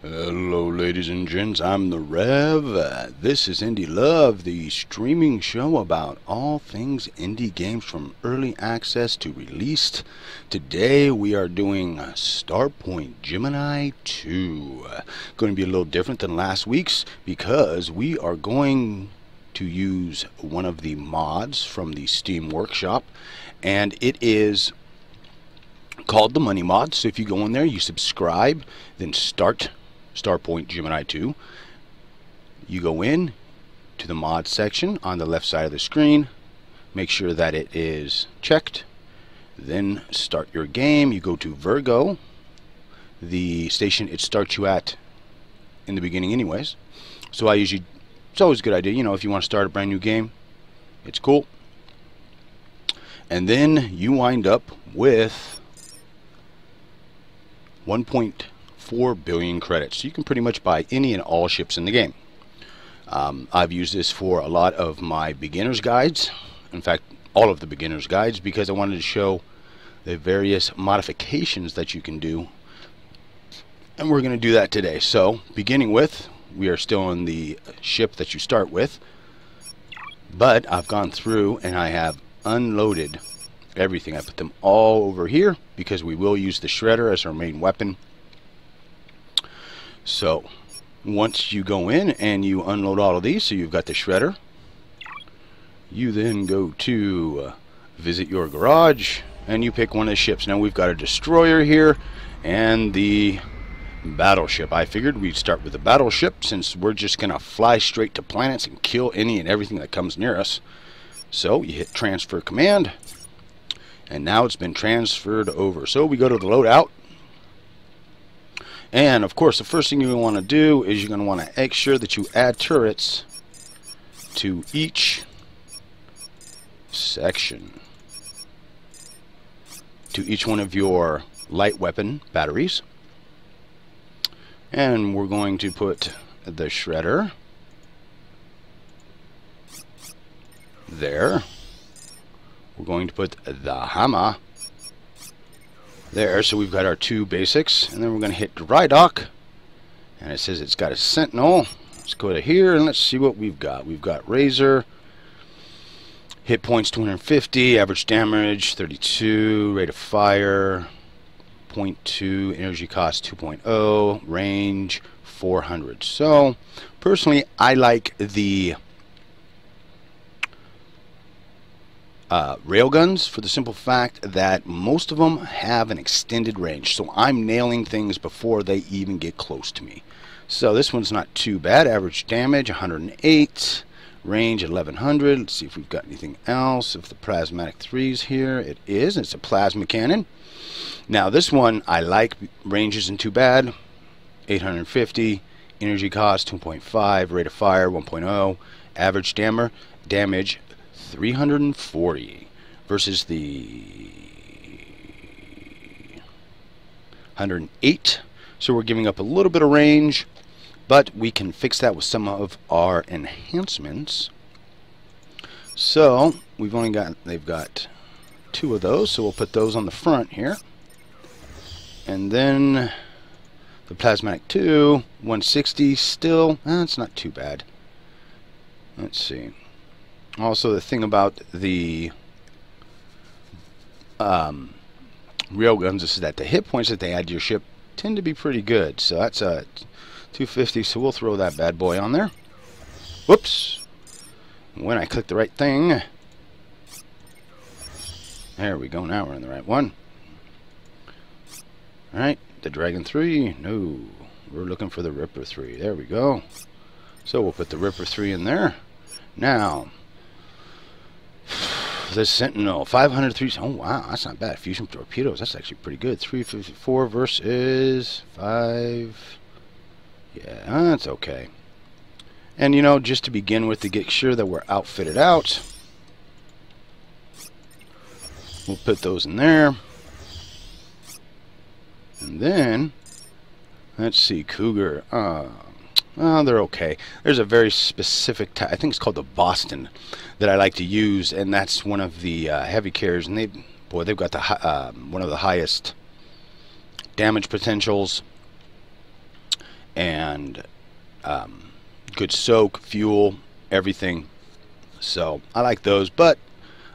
Hello ladies and gents, I'm the Rev. This is Indie Love, the streaming show about all things indie games from early access to released. Today we are doing Starpoint Gemini 2. Going to be a little different than last week's because we are going to use one of the mods from the Steam Workshop, and it is called the Money Mod. So if you go in there, you subscribe, then start Starpoint Gemini 2. You go in to the mod section on the left side of the screen, make sure that it is checked, then start your game. You go to Virgo, the station it starts you at in the beginning anyways. So it's always a good idea, you know, if you want to start a brand new game, it's cool. And then you wind up with 1.4 billion credits. So you can pretty much buy any and all ships in the game. I've used this for a lot of my beginner's guides. In fact, all of the beginner's guides, because I wanted to show the various modifications that you can do. And we're going to do that today. So, beginning with, we are still in the ship that you start with. But I've gone through and I have unloaded everything. I put them all over here because we will use the shredder as our main weapon. So once you go in and you unload all of these, so you've got the shredder, you then go to visit your garage and you pick one of the ships. Now we've got a destroyer here and the battleship. I figured we'd start with the battleship since we're just gonna fly straight to planets and kill any and everything that comes near us. So you hit transfer command, and now it's been transferred over. So we go to the loadout, and of course the first thing you want to do is you're going to want to make sure that you add turrets to each section, to each one of your light weapon batteries. And we're going to put the shredder there. We're going to put the hammer there. So we've got our two basics, and then we're going to hit dry dock, and it says it's got a sentinel. Let's go to here and let's see what we've got. We've got razor, hit points 250, average damage 32, rate of fire 0.2, energy cost 2.0, range 400. So personally I like the railguns for the simple fact that most of them have an extended range, so I'm nailing things before they even get close to me. So this one's not too bad. Average damage 108, range 1100. Let's see if we've got anything else. If the prismatic 3's here, it is. It's a plasma cannon. Now this one I like. Range isn't too bad. 850, energy cost 2.5, rate of fire 1.0, average damage 340 versus the 108. So we're giving up a little bit of range, but we can fix that with some of our enhancements. So they've got two of those, so we'll put those on the front here. And then the plasmatic 2, 160 still, it's not too bad. Let's see. Also, the thing about the railguns is that the hit points that they add to your ship tend to be pretty good. So that's a 250, so we'll throw that bad boy on there. Whoops. When I click the right thing. There we go, now we're in the right one. Alright, the Dragon 3. No, we're looking for the Ripper 3. There we go. So we'll put the Ripper 3 in there. Now, the Sentinel, 503. Oh wow, that's not bad. Fusion torpedoes, that's actually pretty good. 354 versus 5. Yeah, that's okay. And you know, just to begin with, to get sure that we're outfitted out, we'll put those in there. And then, let's see, Cougar. They're okay. There's a very specific type, I think it's called the Boston, that I like to use, and that's one of the heavy carriers, and they've got the one of the highest damage potentials and good soak, fuel, everything. So I like those, but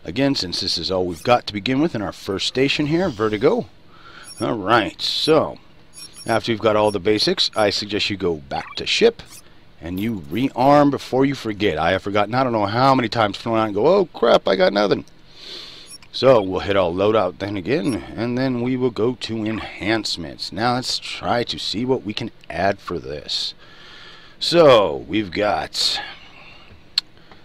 again, since this is all we've got to begin with in our first station here, Vertigo. Alright, so after you've got all the basics, I suggest you go back to ship and you rearm before you forget. I have forgotten, I don't know how many times, flown out and go, oh crap, I got nothing. So we'll hit our loadout then again, and then we will go to enhancements. Now let's try to see what we can add for this. So we've got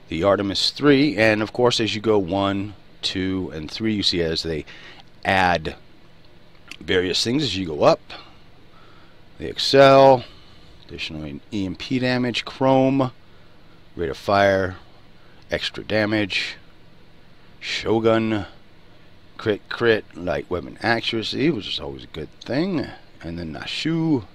the Artemis 3, and of course as you go 1, 2, and 3, you see as they add various things as you go up. The Excel, additional EMP damage, Chrome, rate of fire, extra damage, Shogun, crit, light weapon accuracy, which is always a good thing, and then Nashu,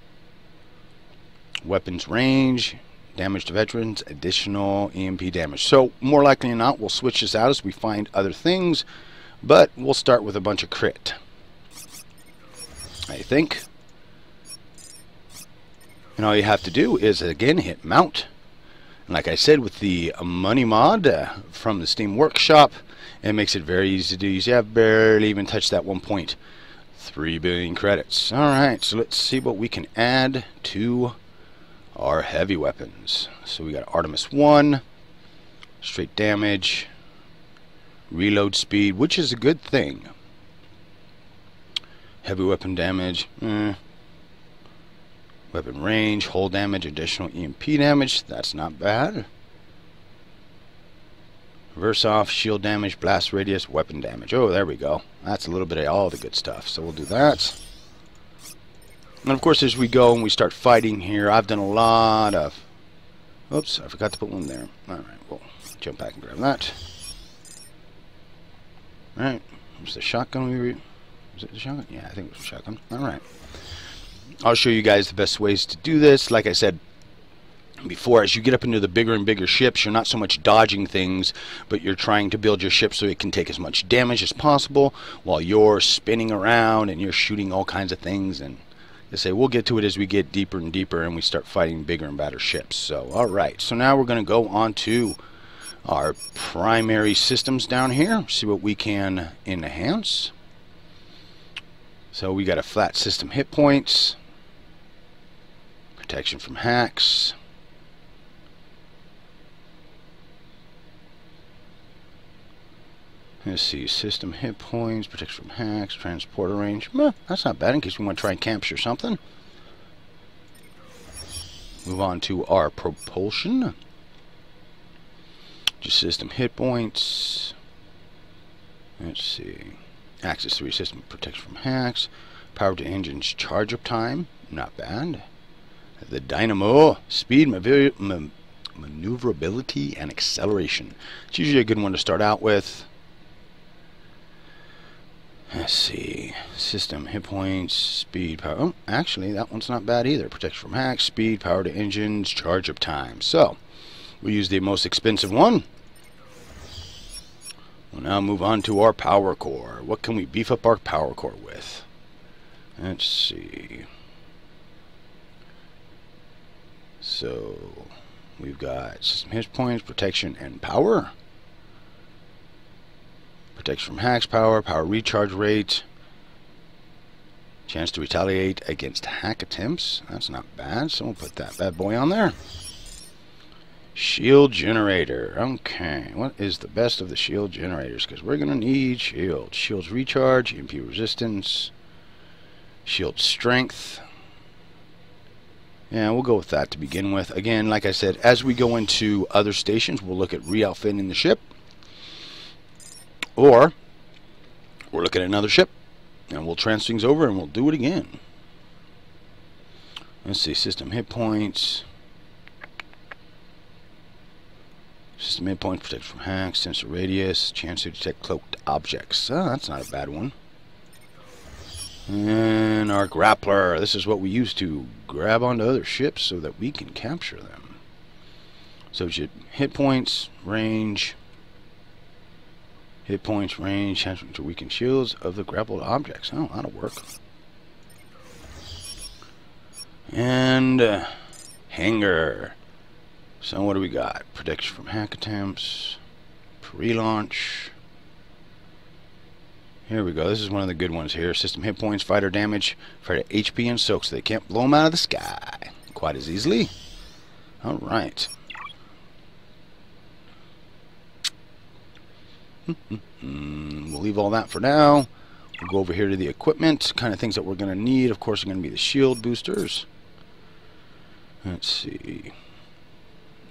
weapons range, damage to veterans, additional EMP damage. So more likely than not, we'll switch this out as we find other things, but we'll start with a bunch of crit, I think. And all you have to do is again hit mount. And like I said, with the money mod from the Steam Workshop, it makes it very easy to do. You see, I've barely even touched that 1.3 billion credits. Alright, so let's see what we can add to our heavy weapons. So we got Artemis 1, straight damage, reload speed, which is a good thing. Heavy weapon damage, weapon range, hull damage, additional EMP damage, that's not bad. Reverse off, shield damage, blast radius, weapon damage. Oh, there we go. That's a little bit of all the good stuff. So we'll do that. And of course, as we go and we start fighting here, I've done a lot of... Oops, I forgot to put one there. Alright, we'll jump back and grab that. Alright, was the shotgun was it the shotgun? Yeah, I think it was the shotgun. Alright. I'll show you guys the best ways to do this. Like I said before, as you get up into the bigger and bigger ships, you're not so much dodging things, but you're trying to build your ship so it can take as much damage as possible while you're spinning around and you're shooting all kinds of things. And I say we'll get to it as we get deeper and deeper and we start fighting bigger and badder ships. So alright, so now we're going to go on to our primary systems down here, see what we can enhance. So we got a flat system hit points, protection from hacks, let's see, system hit points, protection from hacks, transporter range. That's not bad in case we want to try and capture something. Move on to our propulsion. Just system hit points. Let's see. Axis 3 system protection from hacks. Power to engines charge up time. Not bad. The dynamo, speed, maneuverability, and acceleration. It's usually a good one to start out with. Let's see. System hit points, speed, power. Oh, actually, that one's not bad either. Protection from hacks, speed, power to engines, charge up time. So, we use the most expensive one. We'll now move on to our power core. What can we beef up our power core with? Let's see. So, we've got system hit points, protection, and power. Protection from hacks, power recharge rate, chance to retaliate against hack attempts. That's not bad, so we'll put that bad boy on there. Shield generator. Okay, what is the best of the shield generators? Because we're going to need shields. Shields recharge, EMP resistance, shield strength. Yeah, we'll go with that to begin with. Again, like I said, as we go into other stations, we'll look at re-outfitting the ship. Or, we'll look at another ship, and we'll transfer things over, and we'll do it again. Let's see, system hit points. System hit points, protect from hacks, sensor radius, chance to detect cloaked objects. Oh, that's not a bad one. And our grappler. This is what we use to grab onto other ships so that we can capture them. So hit points, range... Hit points, range, chance to weaken shields of the grappled objects. Oh, that'll work. And hangar. So what do we got? Protection from hack attempts, pre-launch. Here we go. This is one of the good ones here. System hit points, fighter damage, fighter HP and soak, so they can't blow them out of the sky quite as easily. All right. We'll leave all that for now. We'll go over here to the equipment, kind of things that we're going to need. Of course, are going to be the shield boosters. Let's see.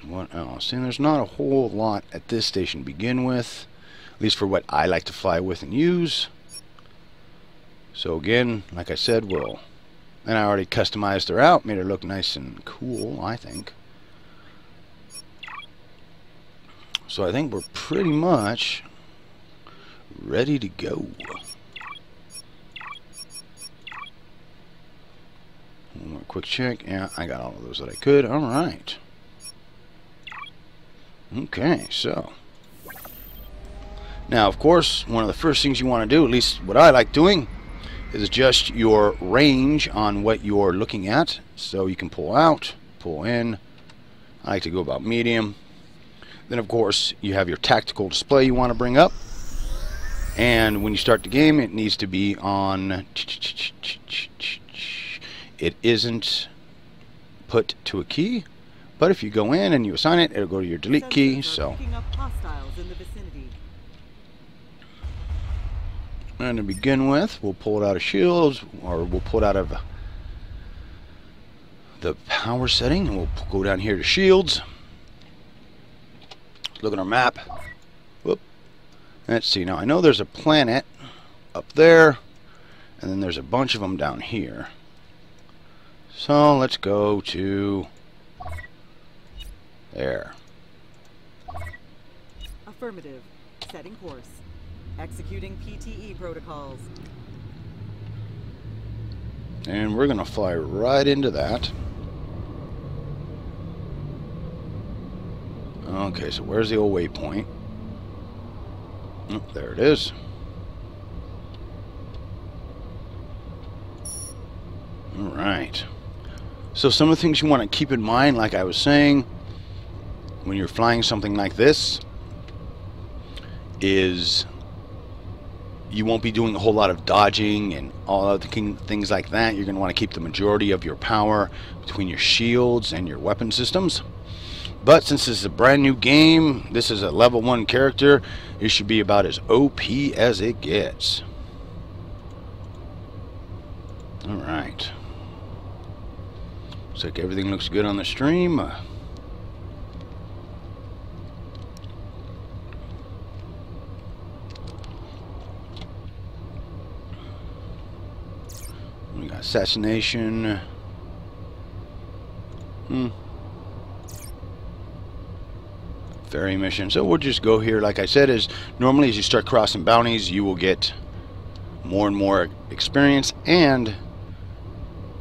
What else? And there's not a whole lot at this station to begin with, at least for what I like to fly with and use. So again, like I said, and I already customized her out, made her look nice and cool, I think. So I think we're pretty much ready to go. One more quick check. Yeah, I got all of those that I could. All right. Okay, so now, of course, one of the first things you want to do, at least what I like doing, is adjust your range on what you're looking at. So you can pull out, pull in. I like to go about medium. Then, of course, you have your tactical display you want to bring up. And when you start the game, it needs to be on. It isn't put to a key. But if you go in and you assign it, it'll go to your delete key. So, and to begin with, we'll pull it out of shields, or we'll pull it out of the power setting, and we'll go down here to shields. Look at our map. Whoop. Let's see. Now I know there's a planet up there, and then there's a bunch of them down here. So let's go to there. Affirmative. Setting course. Executing PTE protocols. And we're going to fly right into that. Okay, so where's the old waypoint? Oh, there it is. Alright. So some of the things you want to keep in mind, like I was saying, when you're flying something like this, is you won't be doing a whole lot of dodging and all other things like that. You're going to want to keep the majority of your power between your shields and your weapon systems. But since this is a brand new game, this is a level 1 character, it should be about as OP as it gets. Alright. Looks like everything looks good on the stream. We got assassination. Ferry mission. So we'll just go here. Like I said, as normally as you start crossing bounties, you will get more and more experience, and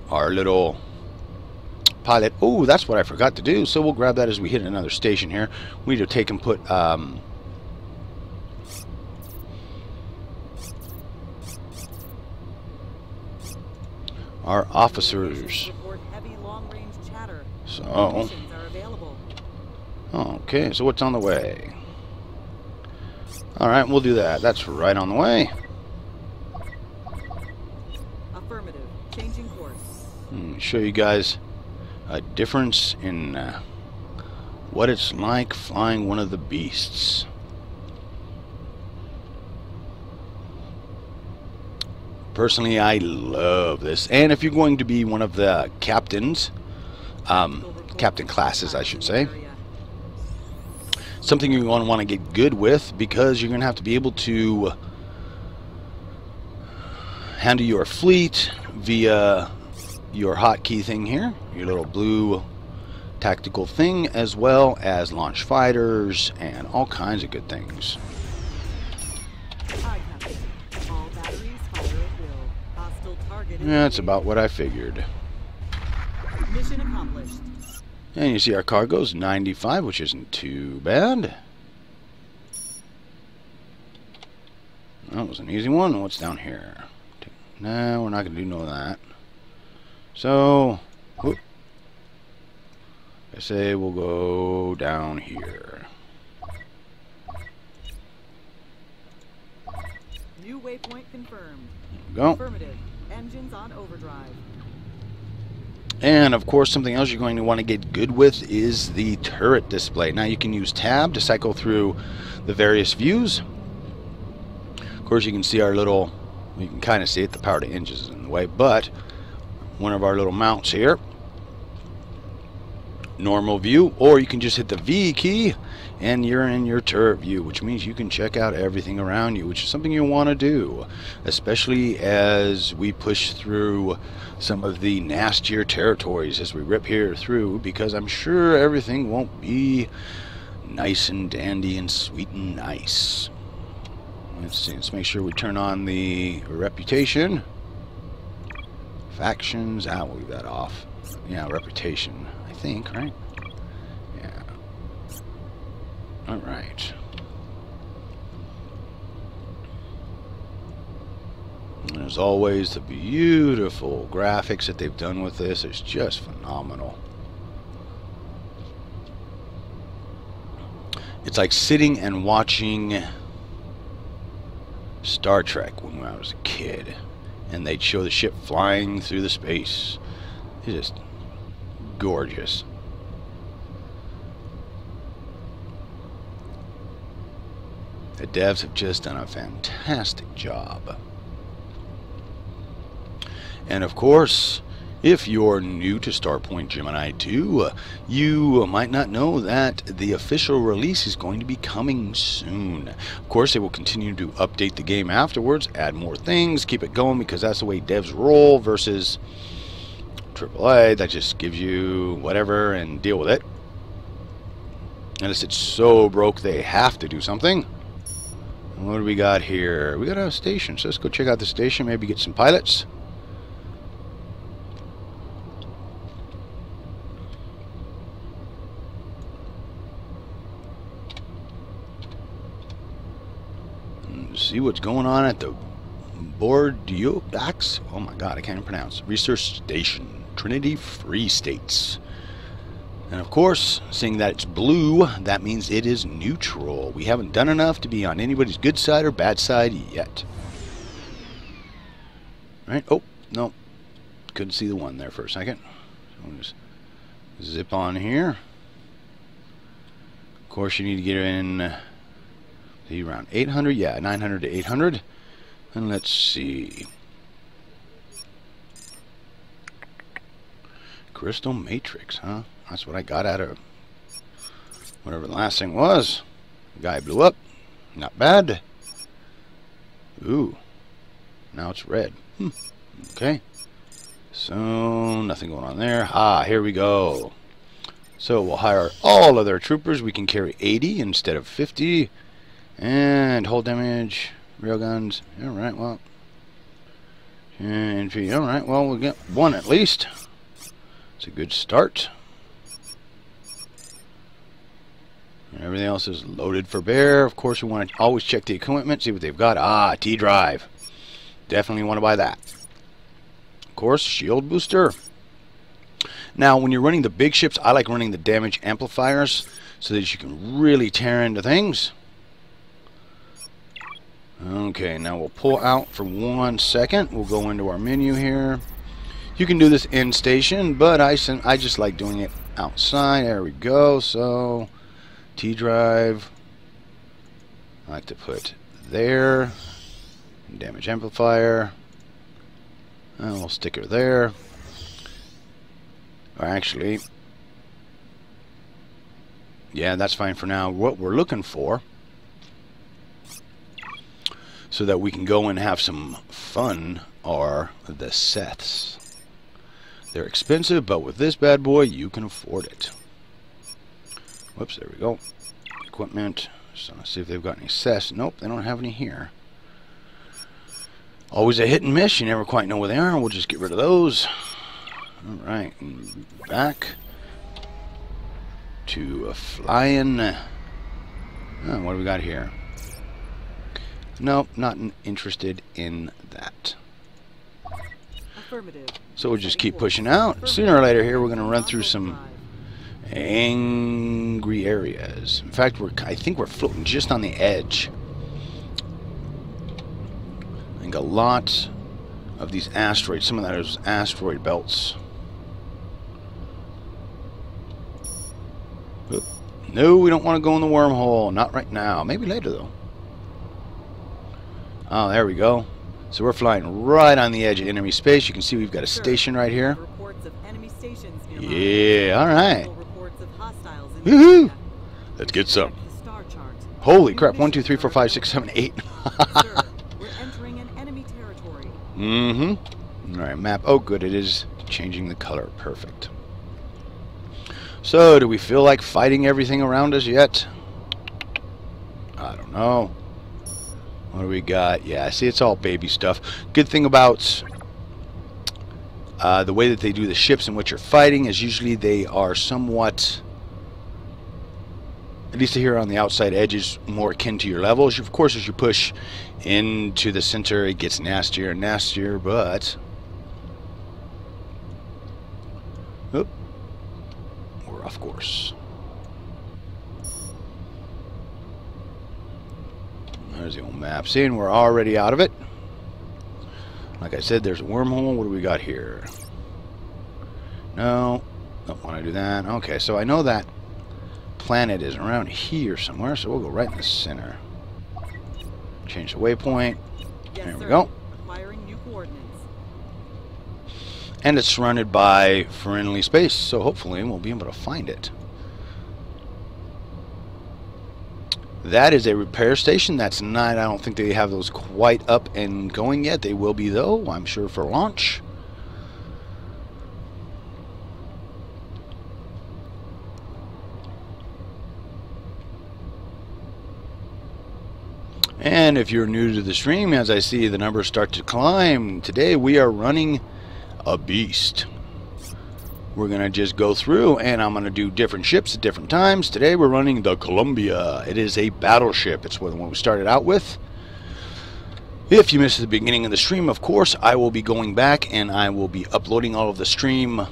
our little pilot. Oh, that's what I forgot to do. So we'll grab that as we hit another station here. We need to take and put our officers. So okay, so what's on the way? Alright, we'll do that. That's right on the way. Affirmative. Changing course. Show you guys a difference in what it's like flying one of the beasts. Personally, I love this. And if you're going to be one of the captains, captain classes, I should say, something you're going to want to get good with, because you're going to have to be able to handle your fleet via your hotkey thing here, your little blue tactical thing, as well as launch fighters and all kinds of good things. Yeah, that's about what I figured. Mission accomplished. And you see our cargo's 95, which isn't too bad. That was an easy one. What's down here? No, we're not going to do no of that. So, whoop. I say we'll go down here. New waypoint confirmed. Go. Affirmative. Engines on overdrive. And of course, something else you're going to want to get good with is the turret display. Now you can use tab to cycle through the various views. Of course, you can see our little, you can kind of see it, the power to engines is in the way, but one of our little mounts here, normal view, or you can just hit the V key and you're in your turret view, which means you can check out everything around you, which is something you want to do, especially as we push through some of the nastier territories as we rip here through, because I'm sure everything won't be nice and dandy and sweet and nice. Let's see, let's make sure we turn on the reputation. Factions, we'll leave that off. Yeah, reputation, I think, right? Yeah. Alright. And as always, the beautiful graphics that they've done with this is just phenomenal. It's like sitting and watching Star Trek when I was a kid, and they'd show the ship flying through the space. It's just gorgeous. The devs have just done a fantastic job. And of course, if you're new to Starpoint Gemini 2, you might not know that the official release is going to be coming soon. Of course, they will continue to update the game afterwards, add more things, keep it going, because that's the way devs roll, versus AAA that just gives you whatever and deal with it. Unless it's so broke they have to do something. And what do we got here? We got a station, so let's go check out the station, maybe get some pilots. See what's going on at the Bordeaux-Dax. Oh my god, I can't even pronounce. Research Station, Trinity Free States. And of course, seeing that it's blue, that means it is neutral. We haven't done enough to be on anybody's good side or bad side yet. Right? Oh, no. Couldn't see the one there for a second. So we'll just zip on here. Of course, you need to get in around 800, yeah, 900 to 800. And let's see. Crystal Matrix, huh? That's what I got out of whatever the last thing was. The guy blew up. Not bad. Ooh. Now it's red. Okay. So, nothing going on there. Here we go. So, we'll hire all of their troopers. We can carry 80 instead of 50. And hull damage, railguns. Alright, well. And alright, well, we'll get one at least. It's a good start. And everything else is loaded for bear. Of course, we want to always check the equipment, see what they've got. T-Drive. Definitely want to buy that. Of course, shield booster. Now, when you're running the big ships, I like running the damage amplifiers so that you can really tear into things. Okay, now we'll pull out for 1 second. We'll go into our menu here. You can do this in station, but I just like doing it outside. There we go. So, T-Drive. I like to put there. Damage amplifier. And we'll stick her there. Or actually, yeah, that's fine for now. What we're looking for, so that we can go and have some fun, are the seths. They're expensive, but with this bad boy, you can afford it. Whoops, there we go. Equipment. So let's see if they've got any seths. Nope, they don't have any here. Always a hit and miss. You never quite know where they are. We'll just get rid of those. Alright, back to flying. What do we got here? Nope, not interested in that. Affirmative. So we'll just keep pushing out. Sooner or later here, we're going to run through some Angry areas. In fact, I think we're floating just on the edge. I think a lot of these asteroids, some of that is asteroid belts. Oop. No, we don't want to go in the wormhole. Not right now. Maybe later, though. Oh, there we go. So we're flying right on the edge of enemy space. You can see we've got a station right here. Reports of enemy stations nearby. Yeah, all right. Reports of hostiles in the Woohoo! area. Let's get some. Check the star chart. Holy New crap, 1, 2, missions 3, 4, are 5, 6, 7, 8. Sir, we're entering an enemy territory. Mm-hmm. Alright, map. Oh, good, it is changing the color. Perfect. So, do we feel like fighting everything around us yet? I don't know. What do we got? Yeah, see, it's all baby stuff. Good thing about the way that they do the ships in which you're fighting is usually they are somewhat, at least here on the outside edges, more akin to your levels. Of course, as you push into the center, it gets nastier and nastier, but oop, we're off course. There's the old map. Seeing we're already out of it. Like I said, there's a wormhole. What do we got here? No, don't want to do that. Okay, so I know that planet is around here somewhere, so we'll go right in the center. Change the waypoint. Yes, There we sir. go. Acquiring new coordinates. And it's surrounded by friendly space, so hopefully we'll be able to find it. That is a repair station. That's not, I don't think they have those quite up and going yet. They will be, though, I'm sure, for launch. And if you're new to the stream, as I see the numbers start to climb, today we are running a beast. We're going to just go through, and I'm going to do different ships at different times. Today we're running the Columbia. It is a battleship. It's the one we started out with. If you missed the beginning of the stream, of course, I will be going back, and I will be uploading all of the stream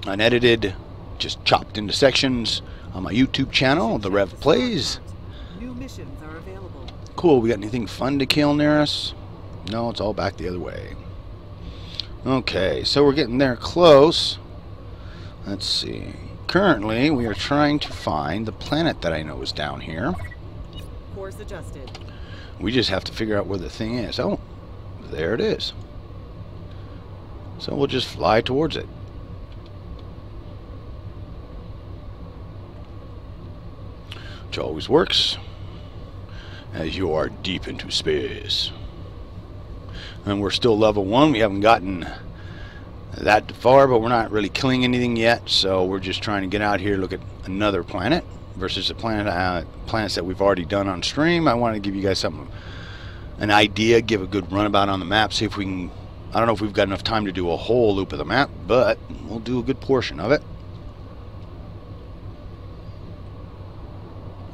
unedited, just chopped into sections on my YouTube channel, TheRevPlays. New missions are available. Cool. We got anything fun to kill near us? No, it's all back the other way. Okay, so we're getting there close. Let's see. Currently, we are trying to find the planet that I know is down here. Course adjusted. We just have to figure out where the thing is. Oh, there it is. So we'll just fly towards it. Which always works, as you are deep into space. And we're still level 1. We haven't gotten that far, but we're not really killing anything yet, so we're just trying to get out here, look at another planet versus the planets that we've already done on stream. I want to give you guys an idea, give a good runabout on the map, see if we can. I don't know if we've got enough time to do a whole loop of the map, but we'll do a good portion of it.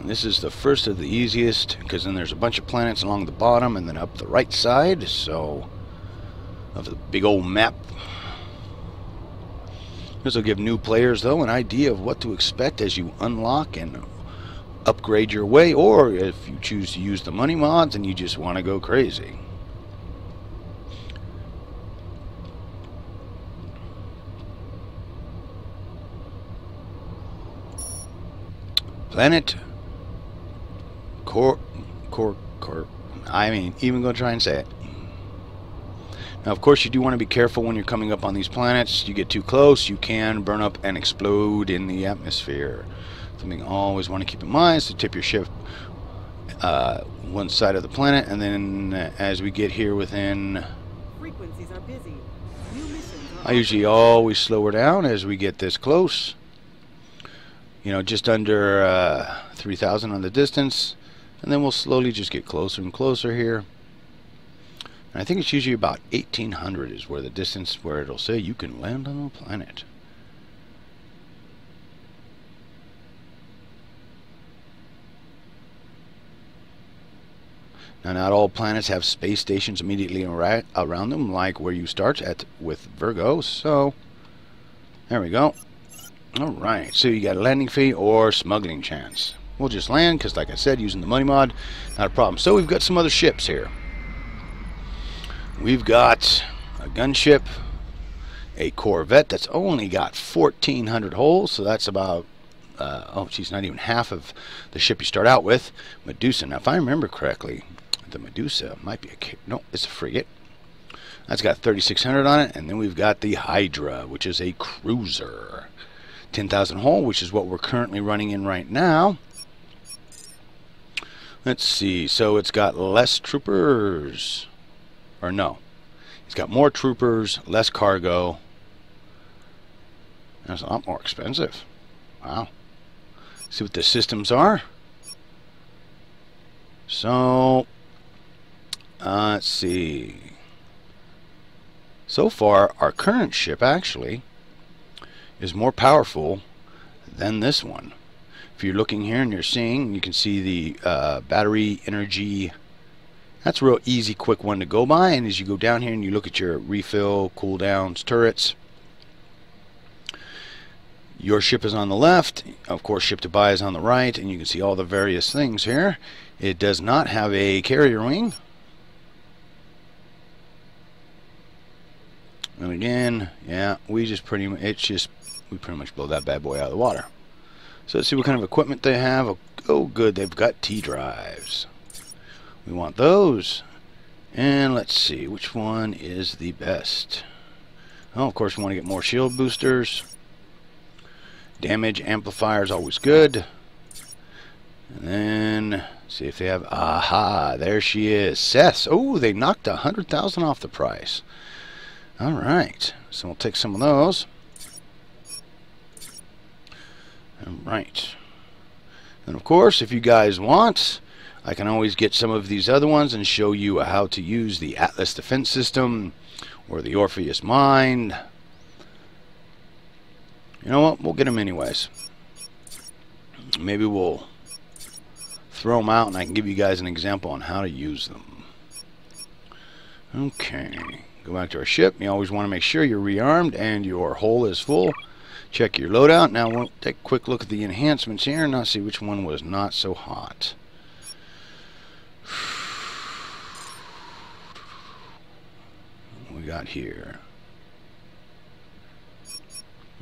And this is the first of the easiest, because then there's a bunch of planets along the bottom and then up the right side, so of the big old map. This will give new players, though, an idea of what to expect as you unlock and upgrade your way, or if you choose to use the money mods and you just want to go crazy. Planet I mean, even gonna try and say it. Now, of course, you do want to be careful when you're coming up on these planets. You get too close, you can burn up and explode in the atmosphere. Something you always want to keep in mind is to tip your ship one side of the planet, and then as we get here within, Frequencies are busy. New missions are I usually always slow her down as we get this close. You know, just under 3,000 on the distance, and then we'll slowly just get closer and closer here. And I think it's usually about 1,800 is where the distance where it'll say you can land on the planet. Now, not all planets have space stations immediately around them, like where you start at with Virgo. So, there we go. Alright, so you got a landing fee or smuggling chance. We'll just land, because like I said, using the money mod, not a problem. So we've got some other ships here. We've got a gunship, a corvette that's only got 1,400 holes, so that's about, oh geez, not even half of the ship you start out with. Medusa. Now, if I remember correctly, the Medusa might be no, it's a frigate. That's got 3,600 on it, and then we've got the Hydra, which is a cruiser. 10,000 hull, which is what we're currently running in right now. Let's see, so it's got less troopers, or no, it's got more troopers, less cargo. That's a lot more expensive. Wow. See what the systems are. So, let's see. So far, our current ship actually is more powerful than this one. If you're looking here and you're seeing, you can see the battery energy. That's a real easy, quick one to go by. And as you go down here and you look at your refill, cooldowns, turrets, your ship is on the left. Of course, ship to buy is on the right, and you can see all the various things here. It does not have a carrier wing. And again, yeah, we pretty much blow that bad boy out of the water. So let's see what kind of equipment they have. Oh, good, they've got T-drives. We want those. And let's see, which one is the best? Oh, of course, we want to get more shield boosters. Damage amplifier is always good. And then, see if they have, aha, there she is. Seth's. Oh, they knocked 100,000 off the price. Alright, so we'll take some of those. Alright. And of course, if you guys want, I can always get some of these other ones and show you how to use the Atlas Defense System or the Orpheus Mine. You know what? We'll get them anyways. Maybe we'll throw them out and I can give you guys an example on how to use them. Okay. Go back to our ship. You always want to make sure you're rearmed and your hull is full. Check your loadout. Now we'll take a quick look at the enhancements here and now see which one was not so hot. What we got here?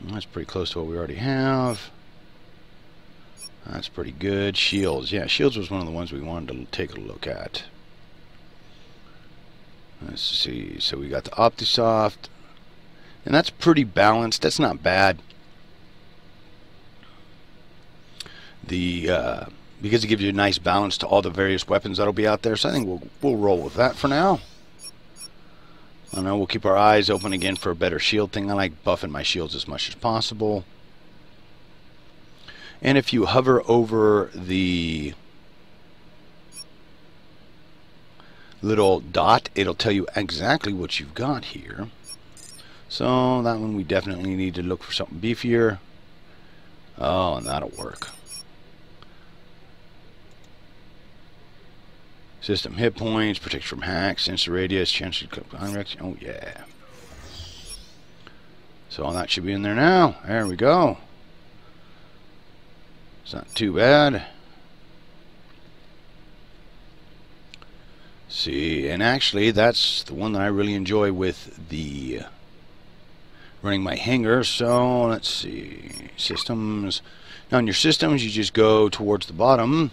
That's pretty close to what we already have. That's pretty good. Shields. Yeah, shields was one of the ones we wanted to take a look at. Let's see. So we got the OptiSoft. And that's pretty balanced. That's not bad. Because it gives you a nice balance to all the various weapons that'll be out there. So I think we'll roll with that for now. I know we'll keep our eyes open again for a better shield thing. I like buffing my shields as much as possible. And if you hover over the little dot, it'll tell you exactly what you've got here. So that one we definitely need to look for something beefier. Oh, and that'll work. System hit points, protect from hacks, sensor radius, chance to clip direction. Oh yeah. So all that should be in there now. There we go. It's not too bad. See, and actually that's the one that I really enjoy with the running my hangar. So let's see, systems. Now in your systems you just go towards the bottom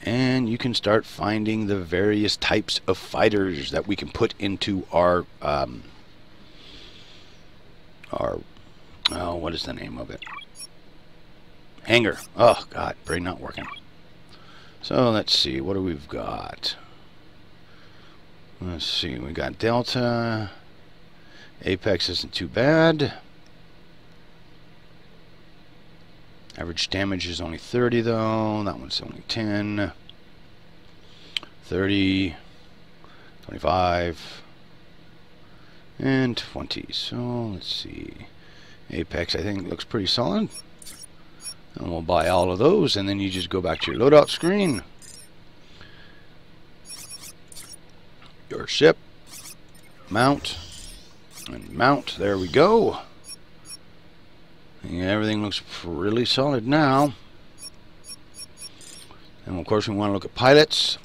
and you can start finding the various types of fighters that we can put into our oh, what is the name of it? Hangar. Oh god, brain not working. So let's see, what do we've got? Let's see, we got Delta. Apex isn't too bad. Average damage is only 30 though. That one's only 10. 30. 25. And 20. So let's see. Apex I think looks pretty solid. And we'll buy all of those and then you just go back to your loadout screen. Your ship. Mount. And mount. There we go. Yeah, everything looks really solid now. And of course we want to look at pilots.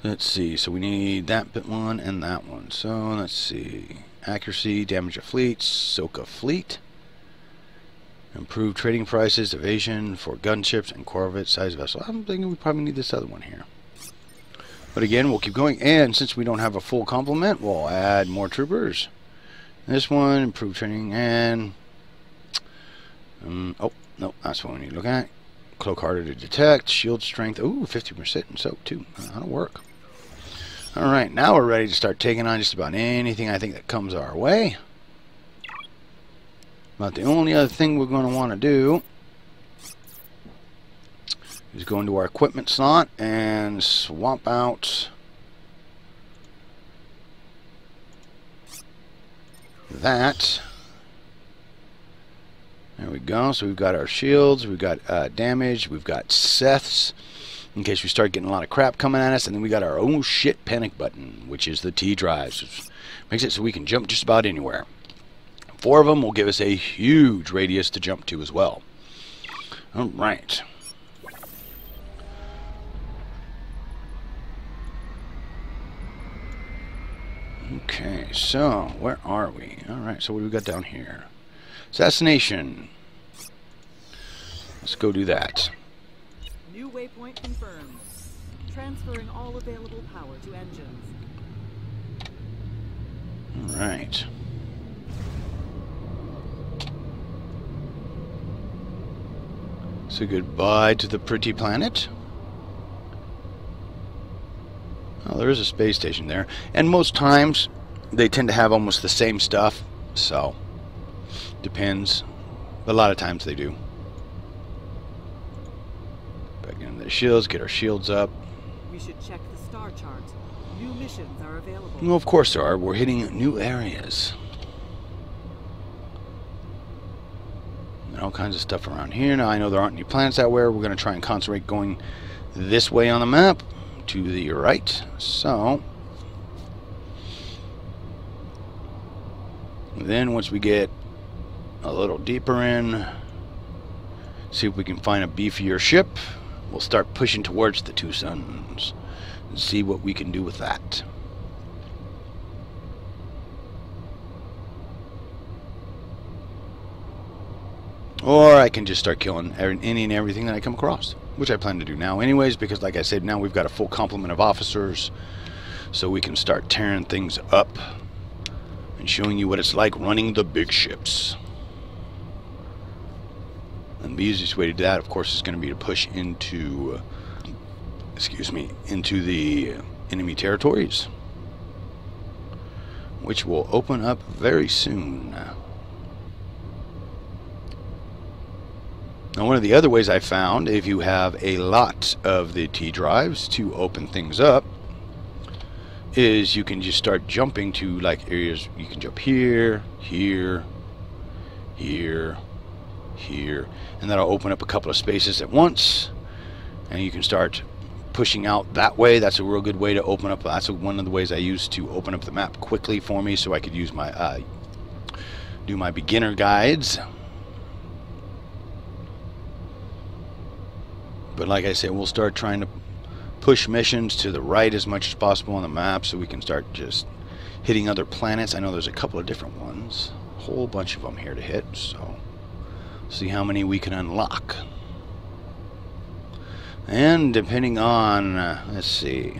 Let's see, so we need that bit one and that one. So let's see. Accuracy, damage of fleet, soak of fleet. Improve trading prices, evasion for gunships and corvette size vessel. I'm thinking we probably need this other one here. But again, we'll keep going. And since we don't have a full complement, we'll add more troopers. This one, improve training and... oh, no, that's what we need to look at. Cloak harder to detect, shield strength. Ooh, 50% and soak too. That'll work. Alright, now we're ready to start taking on just about anything I think that comes our way. But the only other thing we're going to want to do is go into our equipment slot and swap out that. There we go. So we've got our shields, we've got damage, we've got Seths in case we start getting a lot of crap coming at us, and then we got our oh shit panic button, which is the T drives, which makes it so we can jump just about anywhere. 4 of them will give us a huge radius to jump to as well. Alright. Okay, so where are we? Alright, so what do we got down here? Assassination. Let's go do that. New waypoint confirmed. Transferring all available power to engines. Alright. So goodbye to the pretty planet. Oh, there is a space station there. And most times, they tend to have almost the same stuff. So, depends. A lot of times they do. Back into the shields, get our shields up. We should check the star chart. New missions are available. Well, of course there are. We're hitting new areas. And all kinds of stuff around here. Now, I know there aren't any planets out where. We're going to try and concentrate going this way on the map. To the right. So, then once we get a little deeper in, see if we can find a beefier ship, we'll start pushing towards the 2 suns and see what we can do with that. Or I can just start killing any and everything that I come across, which I plan to do now anyways, because like I said, now we've got a full complement of officers, so we can start tearing things up and showing you what it's like running the big ships. And the easiest way to do that, of course, is going to be to push into, into the enemy territories, which will open up very soon. Now, one of the other ways I found, if you have a lot of the T drives to open things up, is you can just start jumping to like areas. You can jump here, here, here, here, and that'll open up a couple of spaces at once, and you can start pushing out that way. That's a real good way to open up. That's one of the ways I use to open up the map quickly for me, so I could use my do my beginner guides. But like I said, we'll start trying to push missions to the right as much as possible on the map, so we can start just hitting other planets. I know there's a couple of different ones, a whole bunch of them here to hit, so see how many we can unlock. And depending on, let's see,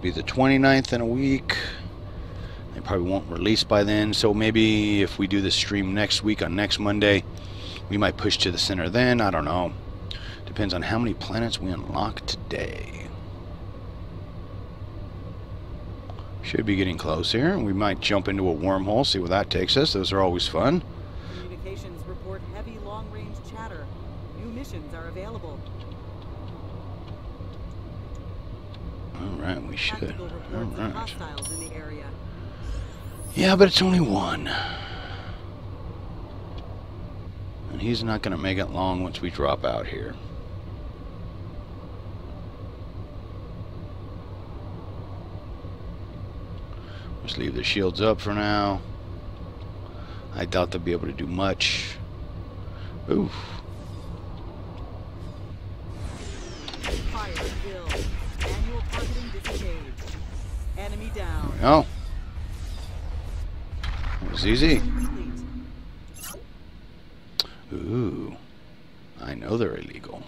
be the 29th in a week. They probably won't release by then, so maybe if we do the stream next week on next Monday, we might push to the center then. I don't know. Depends on how many planets we unlock today. Should be getting close here. We might jump into a wormhole, see where that takes us. Those are always fun. Communications report heavy long-range chatter. New missions are available. Alright, we should. Tactical reports of hostiles in the area. Yeah, but it's only one. And he's not going to make it long once we drop out here. Just leave the shields up for now. I doubt they'll be able to do much. Oof. Fire kill. Manual targeting disengaged. Enemy down. Oh. That was easy. Complete. Ooh. I know they're illegal.